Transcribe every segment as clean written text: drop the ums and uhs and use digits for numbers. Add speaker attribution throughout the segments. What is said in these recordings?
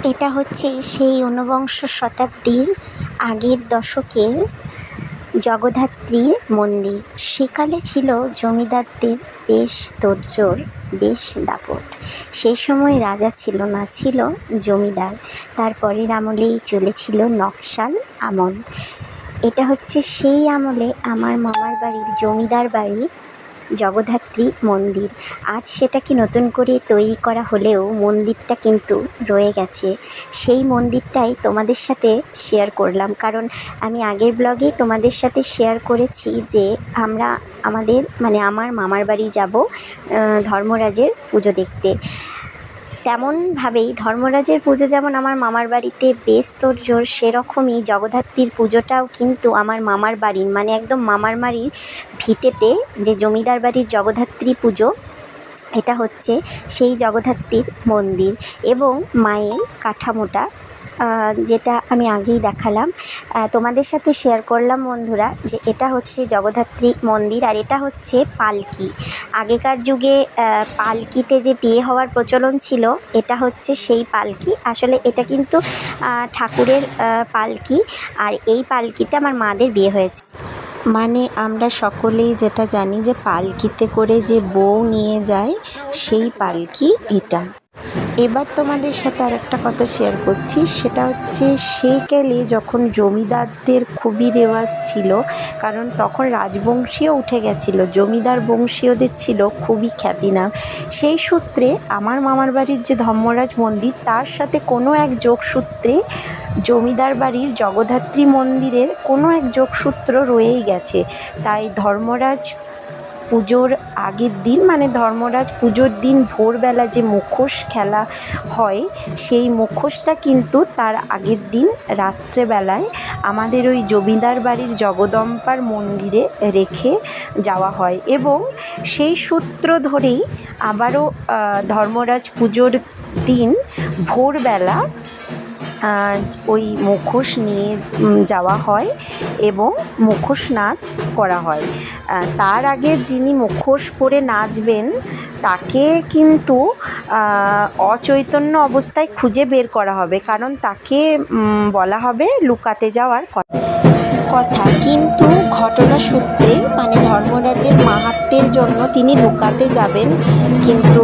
Speaker 1: এটা হচ্ছে সেই ঊনবিংশ শতাব্দীর আগের দশকের জগদ্ধাত্রী মন্দির। সেকালে ছিল জমিদারদের বেশ তোড়জোড়, বেশ দাপট। সেই সময় রাজা ছিল না, ছিল জমিদার। তারপরের আমলেই চলেছিল নকশাল আমল। এটা হচ্ছে সেই আমলে আমার মামার বাড়ির জমিদার বাড়ির জগদ্ধাত্রী মন্দির। আজ সেটাকে নতুন করে তৈরি করা হলেও মন্দিরটা কিন্তু রয়ে গেছে। সেই মন্দিরটাই তোমাদের সাথে শেয়ার করলাম, কারণ আমি আগের ব্লগে তোমাদের সাথে শেয়ার করেছি যে আমরা আমার মামার বাড়ি যাব ধর্মরাজের পুজো দেখতে। তেমনভাবেই ধর্মরাজের পুজো যেমন আমার মামার বাড়িতে বেশ তোড়জোড়, সেরকমই জগদ্ধাত্রীর পুজোটাও কিন্তু আমার মামার বাড়ির একদম মামার বাড়ির ভিটেতে যে জমিদার বাড়ির জগদ্ধাত্রী পুজো, এটা হচ্ছে সেই জগদ্ধাত্রীর মন্দির। এবং মায়ের কাঠামোটা যেটা আমি আগেই দেখালাম, তোমাদের সাথে শেয়ার করলাম বন্ধুরা, যে এটা হচ্ছে জগদ্ধাত্রী মন্দির আর এটা হচ্ছে পালকি। আগেকার যুগে পালকিতে যে বিয়ে হওয়ার প্রচলন ছিল, এটা হচ্ছে সেই পালকি। আসলে এটা কিন্তু ঠাকুরের পালকি, আর এই পালকিতে আমার মাদের বিয়ে হয়েছে। আমরা সকলেই যেটা জানি যে পালকিতে করে যে বউ নিয়ে যায়, সেই পালকি এটা। এবার তোমাদের সাথে আরেকটা কথা শেয়ার করছি, সেটা হচ্ছে সেকালে যখন জমিদারদের খুবই রেওয়াজ ছিল, কারণ তখন রাজবংশীয় উঠে গেছিল, জমিদার বংশীয়দের ছিল খুবই খ্যাতিনাম। সেই সূত্রে আমার মামার বাড়ির যে ধর্মরাজ মন্দির, তার সাথে কোনো এক যোগসূত্রে জমিদার বাড়ির জগদ্ধাত্রী মন্দিরের কোনো এক যোগসূত্র রয়েই গেছে। তাই ধর্মরাজ পুজোর আগের দিন, ধর্মরাজ পুজোর দিন ভোরবেলা যে মুখোশ খেলা হয়, সেই মুখোশটা কিন্তু তার আগের দিন রাত্রেবেলায় আমাদের ওই জমিদার বাড়ির জগদম্বার মন্দিরে রেখে যাওয়া হয়। এবং সেই সূত্র ধরেই আবারও ধর্মরাজ পুজোর দিন ভোরবেলা ওই মুখোশ নিয়ে যাওয়া হয় এবং মুখোশ নাচ করা হয়। তার আগে যিনি মুখোশ পরে নাচবেন, তাকে কিন্তু অচৈতন্য অবস্থায় খুঁজে বের করা হবে, কারণ তাকে বলা হবে লুকাতে যাওয়ার কথা। কিন্তু ঘটনা সূত্রে ধর্মরাজের মাহাত্ম্যের জন্য তিনি লুকাতে যাবেন, কিন্তু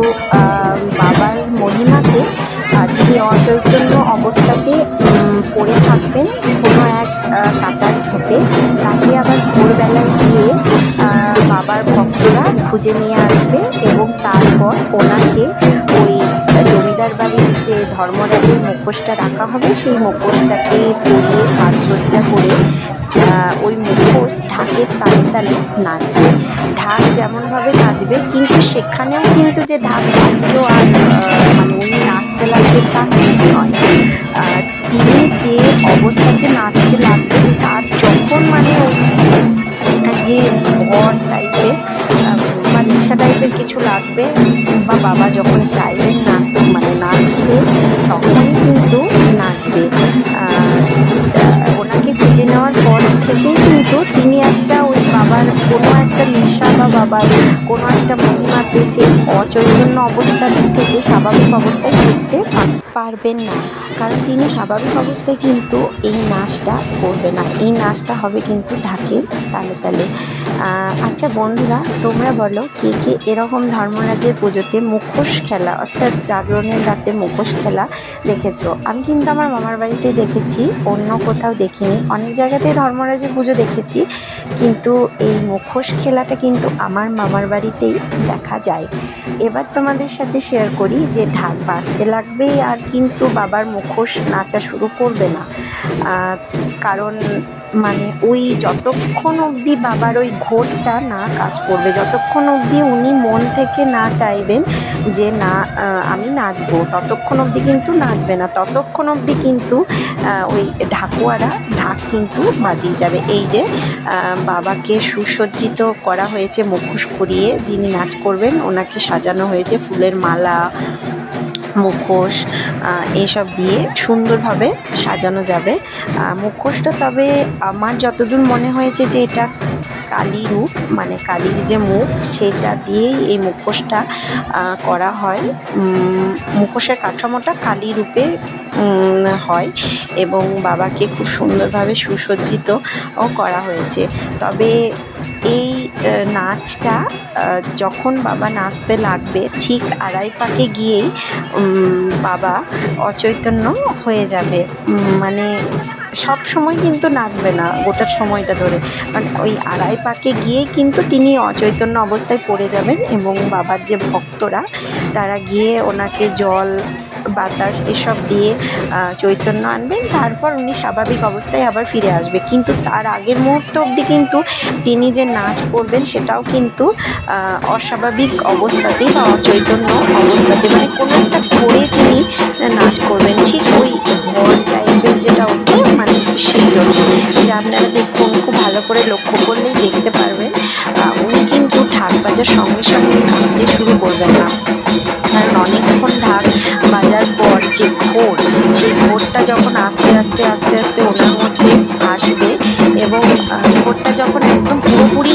Speaker 1: বাবার মহিমাতে তিনি অচৈতন্য অবস্থাতে পড়ে থাকবেন কোনো এক কাটার ঝোপে। তাকে আবার ভোরবেলায় গিয়ে বাবার ভক্তরা খুঁজে নিয়ে আসবে এবং তারপর ওনাকে ওই জমিদার বাড়ির যে ধর্মরাজের মুখোশটা রাখা হবে, সেই মুখোশটাকে পরিয়ে সাজসজ্জা করে ওই মুখোশ ঢাকের তালে তালে নাচবে। ঢাক যেমনভাবে নাচবে, কিন্তু সেখানেও কিন্তু যে ঢাক নাচলো আর উনি নাচতে লাগবেন তা কিন্তু নয়। তিনি যে অবস্থাতে নাচতে লাগবেন, তার যখন যে ভর টাইপের নেশা টাইপের কিছু লাগবে, বা বাবা যখন চাইবেন নাচতে, তখনই কিন্তু নাচবে। ওনাকে খুঁজে নেওয়ার পর থেকেই কিন্তু তিনি ওই বাবার কোনো একটা নেশা বা বাবার কোনো একটা মহিমাতে সেই অচৈতন্য অবস্থা থেকে স্বাভাবিক অবস্থায় ফিরতে পারবেন না, কারণ তিনি স্বাভাবিক অবস্থায় কিন্তু এই নাচটা করবে না। এই নাচটা হবে কিন্তু ঢাকের তালে তালে। আচ্ছা বন্ধুরা, তোমরা বলো কে কে এরকম ধর্মরাজের পুজোতে মুখোশ খেলা, অর্থাৎ জাগরণের রাতে মুখোশ খেলা দেখেছো? আমি কিন্তু আমার মামার বাড়িতে দেখেছি, অন্য কোথাও দেখিনি। অনেক জায়গাতেই ধর্মরাজের পুজো দেখেছি, কিন্তু এই মুখোশ খেলাটা কিন্তু আমার মামার বাড়িতেই দেখা যায়। এবার তোমাদের সাথে শেয়ার করি যে ঢাক বাজতে লাগবেই, আর কিন্তু বাবার মুখোশ নাচা শুরু করবে না, কারণ ওই যতক্ষণ অবধি বাবার ওই ঘোরটা না কাজ করবে, যতক্ষণ অবধি উনি মন থেকে না চাইবেন যে না আমি নাচবো, ততক্ষণ অবধি কিন্তু নাচবে না। ততক্ষণ অবধি কিন্তু ওই ঢাকুয়ারা ঢাক কিন্তু বাজিয়ে যাবে। এই যে বাবাকে সুসজ্জিত করা হয়েছে মুখোশ পরিয়ে, যিনি নাচ করবেন ওনাকে সাজানো হয়েছে ফুলের মালা, মুখোশ এইসব দিয়ে সুন্দরভাবে সাজানো যাবে মুখোশটা। তবে আমার যতদূর মনে হয়েছে যে এটা
Speaker 2: কালী রূপ, মানে কালীর যে মুখ সেটা দিয়েই এই মুখোশটা করা হয়। মুখোশের কাঠামোটা কালী রূপে হয় এবং বাবাকে খুব সুন্দরভাবে সুসজ্জিত করা হয়েছে। তবে এই নাচটা যখন বাবা নাচতে লাগবে ঠিক আড়াই পাকে গিয়েই বাবা অচৈতন্য হয়ে যাবে। মানে সব সময় কিন্তু নাচবে না গোটা সময়টা ধরে, মানে ওই আড়াই পাকে গিয়ে কিন্তু তিনি অচৈতন্য অবস্থায় পড়ে যাবেন এবং বাবার যে ভক্তরা তারা গিয়ে ওনাকে জল বাতাস এসব দিয়ে চৈতন্য আনবেন, তারপর উনি স্বাভাবিক অবস্থায় আবার ফিরে আসবে। কিন্তু তার আগের মুহূর্ত অবধি কিন্তু তিনি যে নাচ করবেন সেটাও কিন্তু অস্বাভাবিক অবস্থাতেই বা অচৈতন্য অবস্থাতে, মানে কোনো একটা করে তিনি নাচ করবেন, ঠিক ওই ঘর টাইপের যেটা ওঠে মানে সেই জন্য। যে আপনারা দেখুন, খুব ভালো করে লক্ষ্য করলেই দেখতে পারবেন উনি কিন্তু ঢাক বাজার সঙ্গে সঙ্গে নাচতে শুরু করবেন না, কারণ অনেকক্ষণ ঢাক বাজার পর যে ঘোর, সেই ঘোরটা যখন আস্তে আস্তে আস্তে আস্তে ওনার মধ্যে আসবে এবং ঘোরটা যখন একদম পুরোপুরি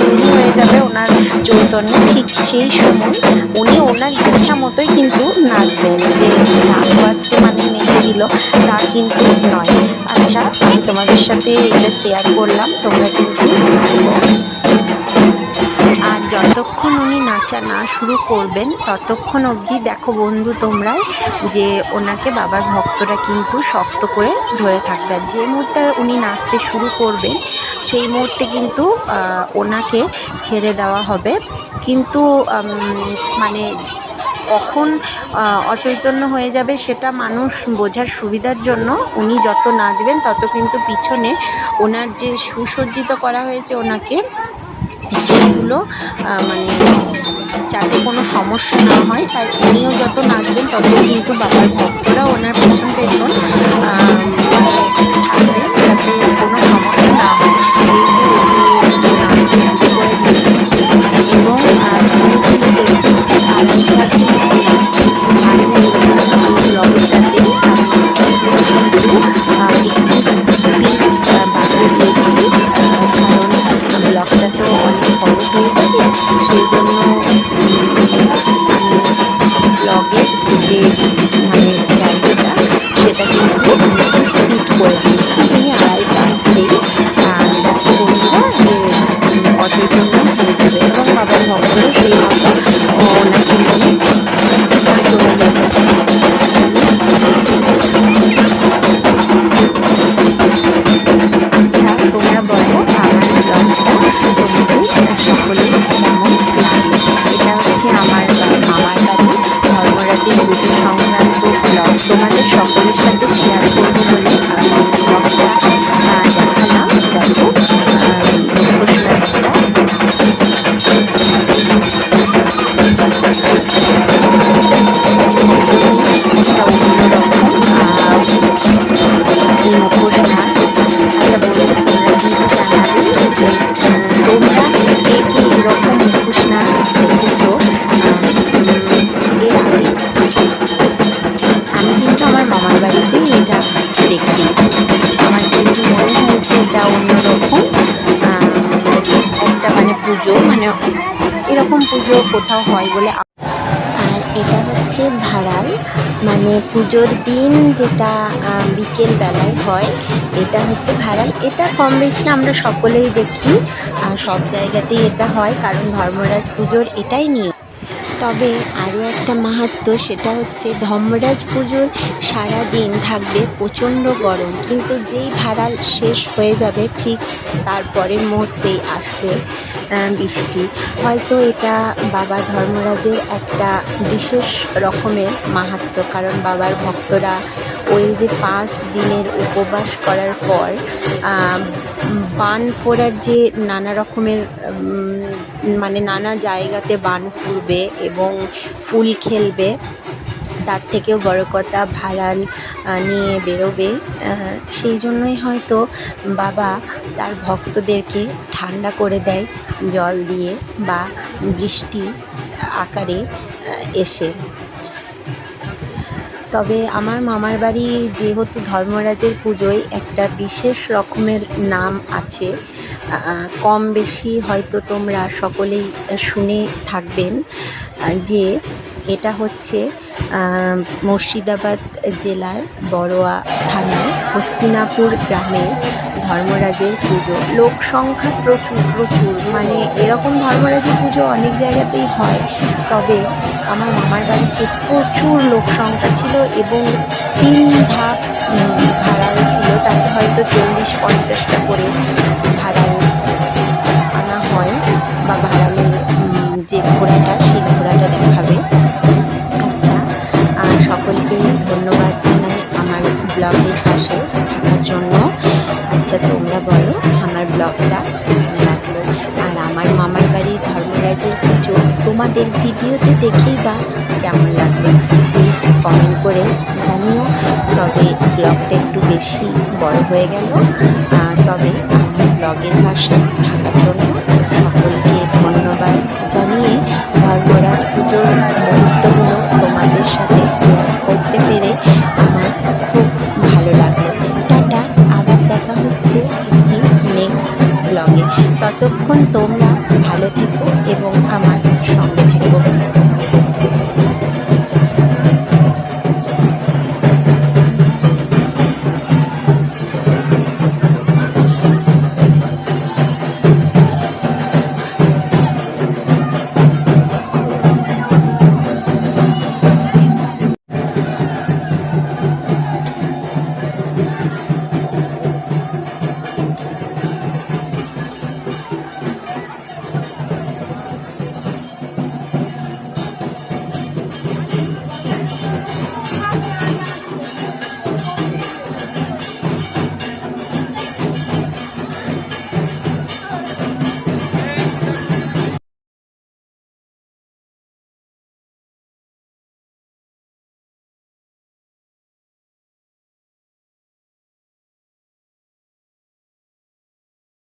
Speaker 2: তৈরি হয়ে যাবে ওনার চৈতন্য, ঠিক সেই সময় উনি ওনার ইচ্ছা মতোই কিন্তু নাচবেন। যে ঢাক বাজছে মানে নেচে দিল তা কিন্তু নয়। আচ্ছা, আমি তোমাদের সাথে এটা শেয়ার করলাম, তোমরা কিন্তু আর যতক্ষণ উনি নাচা না শুরু করবেন ততক্ষণ অবধি দেখো বন্ধু তোমরাই যে ওনাকে বাবার ভক্তরা কিন্তু শক্ত করে ধরে থাকবে। আর যে মুহূর্তে উনি নাচতে শুরু করবেন সেই মুহূর্তে কিন্তু ওনাকে ছেড়ে দেওয়া হবে। কিন্তু মানে কখন অচৈতন্য হয়ে যাবে সেটা মানুষ বোঝার সুবিধার জন্য উনি যত নাচবেন তত কিন্তু পিছনে ওনার যে সুসজ্জিত করা হয়েছে ওনাকে, সেইগুলো মানে যাতে কোনো সমস্যা না হয়, তাই উনিও যত নাচবেন তত কিন্তু বাবার ভক্তরা ওনার পেছন পেছন মানে থাকবে যাতে কোনো সমস্যা না হয়। এই যে উনি নাচতে শুরু করে দিয়েছেন এবং উনি কিন্তু দেখুন ঠিক আড়াই পাখি নাচবেন। আমি এই ব্লগটাতে কিন্তু একটু স্পিড বাড়িয়ে দিয়েছি, কারণ ব্লগটা তো অনেক বড় হয়ে যাবে, সেই জন্য আমি ব্লগের যে মানে জায়গাটা সেটা কিন্তু আমি একটু স্পিড করে দিয়েছি। আমি আড়াই পাখি দেখো বন্ধুরা যে অচৈতন্য হয়ে যাবে এবং বাবার ভক্তরা সেই মতো ওনাকে নিয়ে চলে যাবে। আচ্ছা, তোমরা বলো আমার ব্লগটা তোমাদের সকলের কেমন লাগে? এটা হচ্ছে আমার মামার বাড়ি ধর্মরাজের পুজো সংক্রান্ত ব্লগ, তোমাদের সকলের সাথে শেয়ার করবো বলে আমি ব্লগটা দেখালাম। দেখো মুখোশ নাচটা একটা অন্যরকম এই মুখোশ নাচ। আচ্ছা বন্ধু, তোমরা কিন্তু জানাবে যে তোমরা কে কে এরকম মুখোশ নাচ দেখেছো এর আগে। আমি কিন্তু আমার মামার বাড়িতেই এটা দেখি, আমার কিন্তু মনে হয়েছে এটা অন্যরকম একটা মানে পুজো, মানে এরকম পুজো কোথাও হয় বলে। আর এটা হচ্ছে ভাড়াল, মানে পুজোর দিন যেটা বিকেল বেলায় হয় এটা হচ্ছে ভাড়াল। এটা কম বেশি আমরা সকলেই দেখি, সব জায়গাতেই এটা হয়, কারণ ধর্মরাজ পুজোর এটাই নিয়ম। তবে আরও একটা মাহাত্ম্য, সেটা হচ্ছে ধর্মরাজ পুজোর সারা দিন থাকবে প্রচণ্ড গরম, কিন্তু যেই ভাড়াল শেষ হয়ে যাবে ঠিক তার পরের মুহূর্তেই আসবে বৃষ্টি। হয়তো এটা বাবা ধর্মরাজের একটা বিশেষ রকমের মাহাত্ম্য, কারণ বাবার ভক্তরা ওই যে 5 দিনের উপবাস করার পর বান ফোড়ার যে নানা রকমের মানে নানা জায়গাতে বান ফুরবে এবং ফুল খেলবে, তার থেকেও বড় কথা ভাড়াল নিয়ে বেরোবে। সেই জন্যই হয়তো বাবা তার ভক্তদেরকে ঠান্ডা করে দেয় জল দিয়ে বা বৃষ্টি আকারে এসে। তবে আমার মামার বাড়ি যেহেতু ধর্মরাজের পুজোয় একটা বিশেষ রকমের নাম আছে, কম বেশি হয়তো তোমরা সকলেই শুনে থাকবেন, যে এটা হচ্ছে মুর্শিদাবাদ জেলার বড়োয়া থানার হস্তিনাপুর গ্রামের ধর্মরাজের পুজো। লোক সংখ্যা প্রচুর প্রচুর, মানে এরকম ধর্মরাজের পুজো অনেক জায়গাতেই হয়, তবে আমার মামার বাড়িতে প্রচুর লোক সংখ্যা ছিল এবং 3 ধাপ ভাড়াল ছিল, তাতে হয়তো 40-50টা করে ভাড়াল আনা হয়, বা ভাড়ালের যে ঘোড়াটা সেই ঘোড়াটা দেখাবে। আচ্ছা, সকলকে ধন্যবাদ জানাই আমার ব্লগের পাশে থাকার জন্য। আচ্ছা, তোমরা বলো আমার ব্লগটা কেমন লাগলো, আর আমার মামার বাড়ি ধর্মরাজের পুজো তোমাদের ভিডিওতে দেখেই বা কেমন লাগলো প্লিজ কমেন্ট করে জানিও। তবে ব্লগটা একটু বেশি বড় হয়ে গেল, তবে আমার ব্লগের পাশে থাকার জন্য সকলকে ধন্যবাদ জানিয়ে ধর্মরাজ পুজোর মুহূর্তগুলো তোমাদের সাথে শেয়ার করতে পেরে আমার খুব ভালো লাগলো। টাটা, আবার দেখা হচ্ছে একটি নেক্সট ব্লগে। ততক্ষণ তোমরা